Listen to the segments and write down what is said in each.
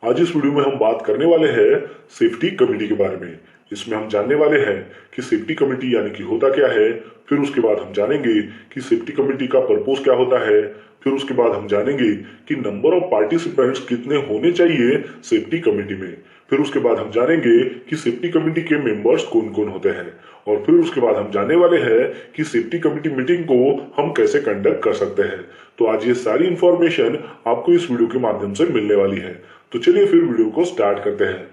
आज इस वीडियो में हम बात करने वाले हैं सेफ्टी कमेटी के बारे में। इसमें हम जानने वाले हैं कि सेफ्टी कमेटी यानी कि होता क्या है। फिर उसके बाद हम जानेंगे कि सेफ्टी कमेटी का पर्पस क्या होता है। फिर उसके बाद हम जानेंगे कि नंबर ऑफ पार्टिसिपेंट्स कितने होने चाहिए सेफ्टी कमेटी में। फिर उसके बाद हम जानेंगे कि सेफ्टी कमेटी के मेंबर्स कौन कौन होते हैं। और फिर उसके बाद हम जानने वाले हैं कि सेफ्टी कमेटी मीटिंग को हम कैसे कंडक्ट कर सकते हैं। तो आज ये सारी इंफॉर्मेशन आपको इस वीडियो के माध्यम से मिलने वाली है। तो चलिए फिर वीडियो को स्टार्ट करते हैं।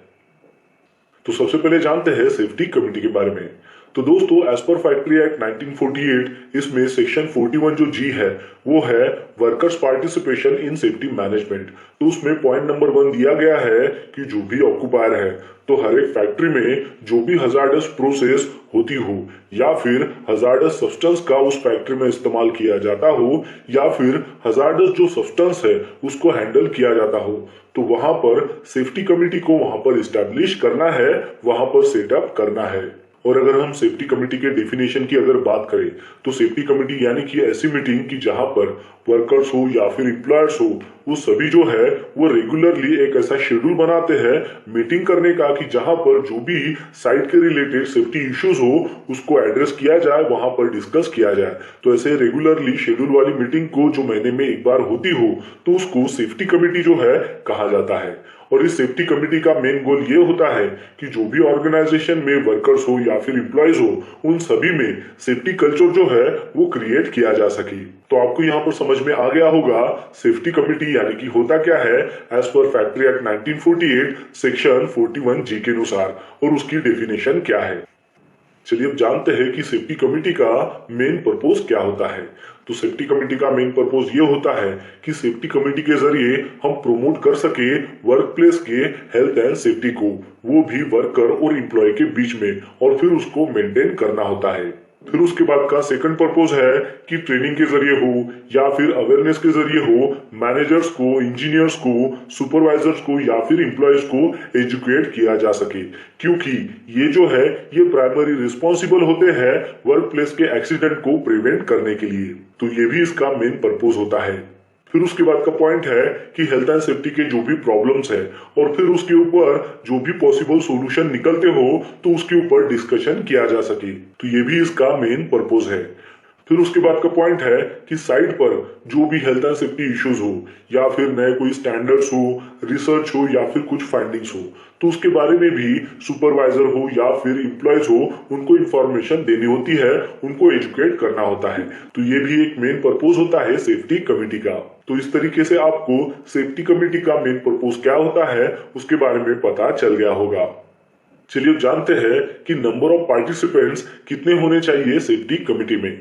तो सबसे पहले जानते हैं सेफ्टी कमेटी के बारे में। तो दोस्तों, एज पर फैक्ट्री एक्ट 1948 इसमें सेक्शन 41 जो जी है वो है workers participation in safety management. तो उसमें पॉइंट नंबर 1 दिया गया है कि जो भी ऑक्यूपायर है तो हर एक फैक्ट्री में जो भी हजार्डस प्रोसेस होती हो या फिर हजार्डस सब्सटेंस का उस फैक्ट्री में इस्तेमाल किया जाता हो या फिर हजार्डस जो सब्सटेंस है उसको हैंडल किया जाता हो, तो वहां पर सेफ्टी कमेटी को वहां पर इस्टेब्लिश करना है, वहां पर सेटअप करना है। और अगर हम सेफ्टी कमेटी के डेफिनेशन की अगर बात करें तो सेफ्टी कमेटी यानी कि ऐसी मीटिंग की जहां पर वर्कर्स हो या फिर एम्प्लॉयर्स हो वो सभी जो है वो रेगुलरली एक ऐसा शेड्यूल बनाते हैं मीटिंग करने का कि जहां पर जो भी साइट के रिलेटेड सेफ्टी इश्यूज हो उसको एड्रेस किया जाए, वहां पर डिस्कस किया जाए। तो ऐसे रेगुलरली शेड्यूल वाली मीटिंग को जो महीने में एक बार होती हो तो उसको सेफ्टी कमेटी जो है कहा जाता है। और इस सेफ्टी कमेटी का मेन गोल ये होता है कि जो भी ऑर्गेनाइजेशन में वर्कर्स हो या फिर एम्प्लॉयज हो उन सभी में सेफ्टी कल्चर जो है वो क्रिएट किया जा सके। तो आपको यहाँ पर समझ में आ गया होगा सेफ्टी कमेटी यानी कि होता क्या है as per factory act 1948 section 41 जी के अनुसार, और उसकी डेफिनेशन क्या है। चलिए अब जानते हैं कि सेफ्टी कमेटी का मेन पर्पस क्या होता है। तो सेफ्टी कमेटी का मेन पर्पस ये होता है कि सेफ्टी कमेटी के जरिए हम प्रमोट कर सके वर्क प्लेस के हेल्थ एंड सेफ्टी को, वो भी वर्कर और एम्प्लॉय के बीच में, और फिर उसको मेंटेन करना होता है। फिर उसके बाद का सेकंड पर्पस है कि ट्रेनिंग के जरिए हो या फिर अवेयरनेस के जरिए हो मैनेजर्स को, इंजीनियर्स को, सुपरवाइजर्स को या फिर एम्प्लॉयज को एजुकेट किया जा सके, क्योंकि ये जो है ये प्राइमरी रिस्पॉन्सिबल होते हैं वर्क प्लेस के एक्सीडेंट को प्रिवेंट करने के लिए। तो ये भी इसका मेन पर्पस होता है। फिर उसके बाद का पॉइंट है कि हेल्थ एंड सेफ्टी के जो भी प्रॉब्लम्स है और फिर उसके ऊपर जो भी पॉसिबल सॉल्यूशन निकलते हो तो उसके ऊपर डिस्कशन किया जा सके। तो ये भी इसका मेन पर्पस है। फिर उसके बाद का पॉइंट है कि साइट पर जो भी हेल्थ एंड सेफ्टी इश्यूज हो या फिर नए कोई स्टैंडर्ड्स हो, रिसर्च हो या फिर कुछ फाइंडिंग्स हो तो उसके बारे में भी सुपरवाइजर हो या फिर एम्प्लॉयज हो उनको इंफॉर्मेशन देनी होती है, उनको एजुकेट करना होता है। तो ये भी एक मेन पर्पस होता है सेफ्टी कमेटी का। तो इस तरीके से आपको सेफ्टी कमेटी का मेन पर्पस क्या होता है उसके बारे में पता चल गया होगा। चलिए अब जानते हैं कि नंबर ऑफ पार्टिसिपेंट्स कितने होने चाहिए सेफ्टी कमेटी में।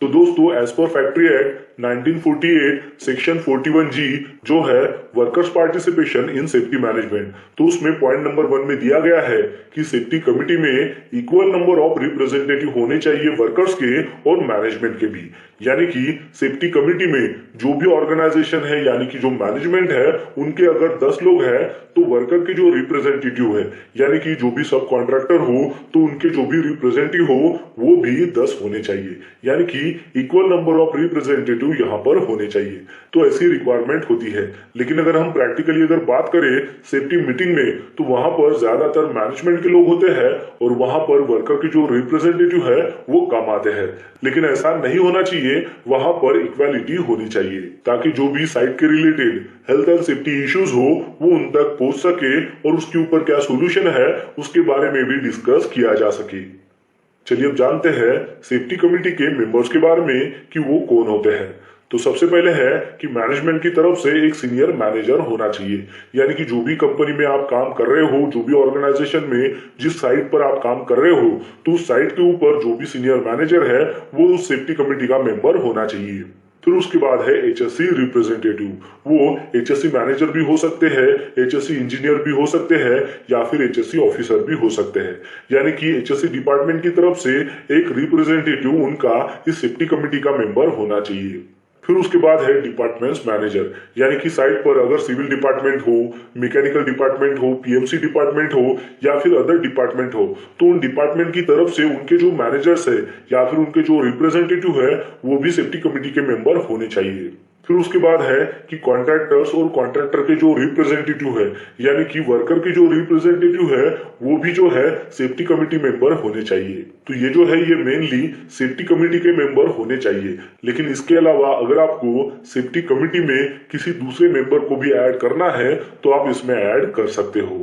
तो दोस्तों, as per factory act 1948 section 41 जी जो है workers participation in safety management, तो उसमें पॉइंट नंबर 1 में दिया गया है कि सेफ्टी कमेटी में इक्वल नंबर ऑफ रिप्रेजेंटेटिव होने चाहिए वर्कर्स के और मैनेजमेंट के भी। यानी कि सेफ्टी कमेटी में जो भी ऑर्गेनाइजेशन है यानी कि जो मैनेजमेंट है उनके अगर 10 लोग हैं तो वर्कर के जो रिप्रेजेंटेटिव है यानी कि जो भी सब कॉन्ट्रैक्टर हो तो उनके जो भी रिप्रेजेंटेटिव हो वो भी 10 होने चाहिए। यानी कि इक्वल नंबर ऑफ रिप्रेजेंटेटिव यहाँ पर होने चाहिए। तो ऐसी रिक्वायरमेंट होती है। लेकिन अगर हम प्रैक्टिकली अगर बात करें सेफ्टी मीटिंग में तो वहां पर ज्यादातर मैनेजमेंट के लोग होते हैं और वहां पर वर्कर के जो रिप्रेजेंटेटिव है वो कम आते हैं। लेकिन ऐसा नहीं होना चाहिए, वहां पर इक्वालिटी होनी चाहिए ताकि जो भी साइट के related health and safety issues हो वो उन तक पहुंच सके और उसके ऊपर क्या सोल्यूशन है उसके बारे में भी डिस्कस किया जा सके। चलिए अब जानते हैं सेफ्टी कमेटी के मेंबर्स के बारे में कि वो कौन होते हैं। तो सबसे पहले है कि मैनेजमेंट की तरफ से एक सीनियर मैनेजर होना चाहिए। यानी कि जो भी कंपनी में आप काम कर रहे हो, जो भी ऑर्गेनाइजेशन में जिस साइट पर आप काम कर रहे हो तो उस साइट के ऊपर जो भी सीनियर मैनेजर है वो उस सेफ्टी कमेटी का मेंबर होना चाहिए। फिर उसके बाद है एचएससी रिप्रेजेंटेटिव। वो एचएससी मैनेजर भी हो सकते हैं, एचएससी इंजीनियर भी हो सकते हैं या फिर एचएससी ऑफिसर भी हो सकते हैं। यानी कि एचएससी डिपार्टमेंट की तरफ से एक रिप्रेजेंटेटिव उनका इस सेफ्टी कमेटी का मेंबर होना चाहिए। फिर उसके बाद है डिपार्टमेंट्स मैनेजर। यानी कि साइट पर अगर सिविल डिपार्टमेंट हो, मैकेनिकल डिपार्टमेंट हो, पीएमसी डिपार्टमेंट हो या फिर अदर डिपार्टमेंट हो तो उन डिपार्टमेंट की तरफ से उनके जो मैनेजर्स है या फिर उनके जो रिप्रेजेंटेटिव है वो भी सेफ्टी कमेटी के मेंबर होने चाहिए। फिर उसके बाद है कि कॉन्ट्रैक्टर्स और कॉन्ट्रैक्टर के जो रिप्रेजेंटेटिव है यानी कि वर्कर के जो रिप्रेजेंटेटिव है वो भी जो है सेफ्टी कमेटी मेंबर होने चाहिए। तो ये जो है ये मेनली सेफ्टी कमेटी के मेंबर होने चाहिए। लेकिन इसके अलावा अगर आपको सेफ्टी कमेटी में किसी दूसरे मेंबर को भी ऐड करना है तो आप इसमें ऐड कर सकते हो।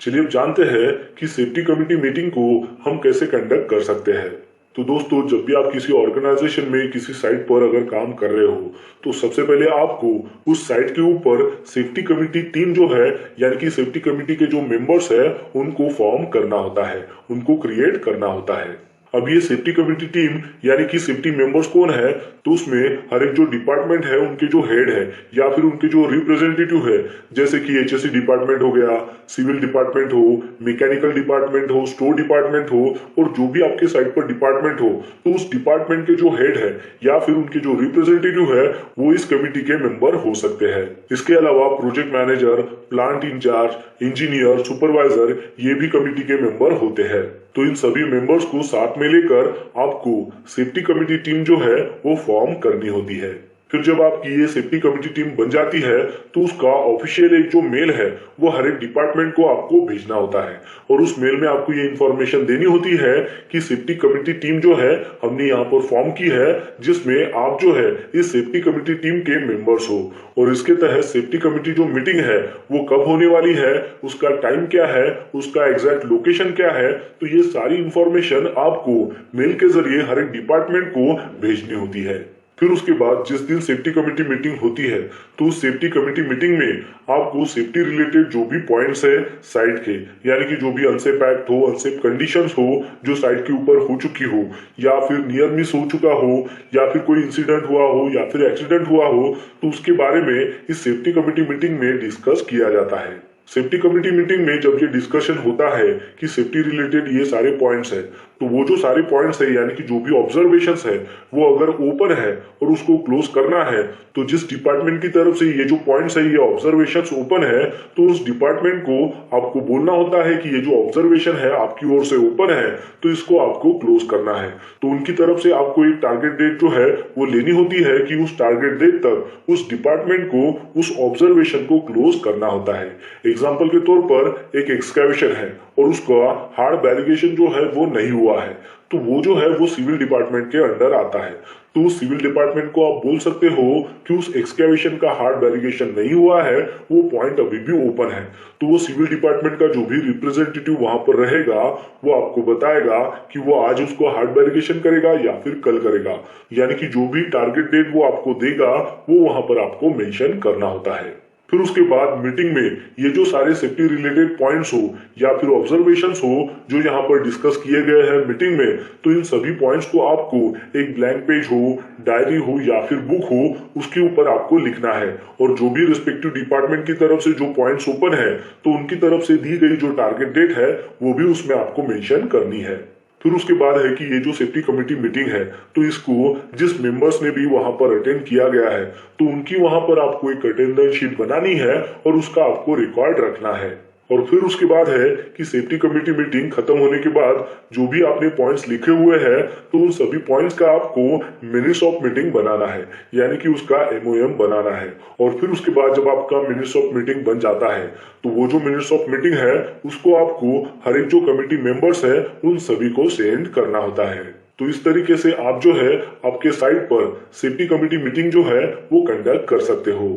चलिए अब जानते हैं कि सेफ्टी कमेटी मीटिंग को हम कैसे कंडक्ट कर सकते हैं। तो दोस्तों, जब भी आप किसी ऑर्गेनाइजेशन में किसी साइट पर अगर काम कर रहे हो तो सबसे पहले आपको उस साइट के ऊपर सेफ्टी कमेटी टीम जो है यानी कि सेफ्टी कमेटी के जो मेंबर्स है उनको फॉर्म करना होता है, उनको क्रिएट करना होता है। अब ये सेफ्टी कमेटी टीम यानी कि सेफ्टी मेंबर्स कौन है, तो उसमें हर एक जो डिपार्टमेंट है उनके जो हेड है या फिर उनके जो रिप्रेजेंटेटिव है, जैसे कि एचएससी डिपार्टमेंट हो गया, सिविल डिपार्टमेंट हो, मैकेनिकल डिपार्टमेंट हो, स्टोर डिपार्टमेंट हो और जो भी आपके साइट पर डिपार्टमेंट हो, तो उस डिपार्टमेंट के जो हेड है या फिर उनके जो रिप्रेजेंटेटिव है वो इस कमेटी के मेंबर हो सकते हैं। इसके अलावा project manager, plant incharge, engineer, supervisor ये भी कमेटी के मेंबर होते हैं। तो इन सभी मेंबर्स को साथ में लेकर आपको सेफ्टी कमेटी टीम जो है वो फॉर्म करनी होती है। फिर जब आपकी ये सेफ्टी कमेटी टीम बन जाती है तो उसका ऑफिशियल एक जो मेल है वो हर एक डिपार्टमेंट को आपको भेजना होता है और उस मेल में आपको ये इन्फॉर्मेशन देनी होती है कि सेफ्टी कमेटी टीम जो है हमने यहाँ पर फॉर्म की है, जिसमें आप जो है इस सेफ्टी कमेटी टीम के मेंबर्स हो और इसके तहत सेफ्टी कमेटी जो मीटिंग है वो कब होने वाली है, उसका टाइम क्या है, उसका एग्जैक्ट लोकेशन क्या है। तो ये सारी इंफॉर्मेशन आपको मेल के जरिए हर एक डिपार्टमेंट को भेजनी होती है। फिर उसके बाद जिस दिन सेफ्टी कमेटी मीटिंग होती है तो उस सेफ्टी कमेटी मीटिंग में आपको सेफ्टी रिलेटेड जो भी पॉइंट्स है साइट के यानी कि जो भी अनसेफ एक्ट हो, अनसेफ कंडीशंस हो जो साइट के ऊपर हो चुकी हो या फिर नियर मिस हो चुका हो या फिर कोई इंसिडेंट हुआ हो या फिर एक्सीडेंट हुआ हो, तो उसके बारे में इस सेफ्टी कमेटी मीटिंग में डिस्कस किया जाता है। सेफ्टी कमेटी मीटिंग में जब ये डिस्कशन होता है कि सेफ्टी रिलेटेड ये सारे पॉइंट्स है, तो वो जो सारे पॉइंट्स है यानी कि जो भी ऑब्जर्वेशंस है वो अगर ओपन है और उसको क्लोज करना है, तो जिस डिपार्टमेंट की तरफ से ये जो पॉइंट्स है ये ऑब्जर्वेशंस ओपन है तो उस डिपार्टमेंट को आपको बोलना होता है कि ये जो ऑब्जर्वेशन है आपकी ओर से ओपन है तो इसको आपको क्लोज करना है। तो उनकी तरफ से आपको एक टारगेट डेट जो है वो लेनी होती है कि उस टारगेट डेट तक उस डिपार्टमेंट को उस ऑब्जर्वेशन को क्लोज करना होता है। एग्जाम्पल के तौर पर एक एक्सकैवेशन है और उसका हार्ड वैलिडेशन जो है वो नहीं हुआ है, तो वो जो है वो सिविल डिपार्टमेंट के अंडर आता है। तो उस सिविल डिपार्टमेंट को आप बोल सकते हो कि उस एक्सकैवेशन का हार्ड वैलिडेशन नहीं हुआ है, वो पॉइंट अभी भी ओपन है। तो वो सिविल डिपार्टमेंट का जो भी रिप्रेजेंटेटिव वहां पर रहेगा वो आपको बताएगा कि वो आज उसको हार्ड वैलिडेशन करेगा या फिर कल करेगा, यानी कि जो भी टारगेट डेट वो आपको देगा वो वहां पर आपको मेंशन करना होता है। फिर उसके बाद मीटिंग में ये जो सारे सेफ्टी रिलेटेड पॉइंट्स हो या फिर ऑब्जर्वेशंस हो जो यहाँ पर डिस्कस किए गए हैं मीटिंग में, तो इन सभी पॉइंट्स को आपको एक ब्लैंक पेज हो, डायरी हो या फिर बुक हो, उसके ऊपर आपको लिखना है और जो भी रिस्पेक्टिव डिपार्टमेंट की तरफ से जो पॉइंट्स ओपन है तो उनकी तरफ से दी गई जो टारगेट डेट है वो भी उसमें आपको मेंशन करनी है। फिर उसके बाद है कि ये जो सेफ्टी कमेटी मीटिंग है तो इसको जिस मेंबर्स ने भी वहां पर अटेंड किया गया है तो उनकी वहां पर आपको एक अटेंडेंस शीट बनानी है और उसका आपको रिकॉर्ड रखना है। और फिर उसके बाद है कि सेफ्टी कमेटी मीटिंग खत्म होने के बाद जो भी आपने पॉइंट्स लिखे हुए हैं तो उन सभी पॉइंट्स का आपको मिनट्स ऑफ मीटिंग बनाना है, यानी कि उसका MOM बनाना है। और फिर उसके बाद जब आपका मिनट्स ऑफ मीटिंग बन जाता है तो वो जो मिनट्स ऑफ मीटिंग है उसको आपको हर एक जो कमेटी मेंबर्स है उन सभी को सेंड करना होता है। तो इस तरीके से आप जो है आपके साइट पर सेफ्टी कमेटी मीटिंग जो है वो कंडक्ट कर सकते हो।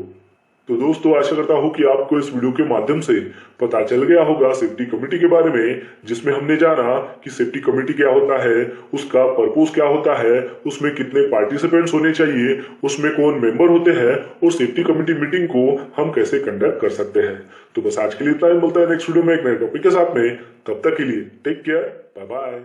तो दोस्तों, आशा करता हूं कि आपको इस वीडियो के माध्यम से पता चल गया होगा सेफ्टी कमेटी के बारे में, जिसमें हमने जाना कि सेफ्टी कमेटी क्या होता है, उसका पर्पस क्या होता है, उसमें कितने पार्टिसिपेंट्स होने चाहिए, उसमें कौन मेंबर होते हैं और सेफ्टी कमेटी मीटिंग को हम कैसे कंडक्ट कर सकते हैं। तो बस आज के लिए इतना ही, मिलता है नेक्स्ट वीडियो में एक नए टॉपिक के साथ में। तब तक के लिए टेक केयर, बाय बाय।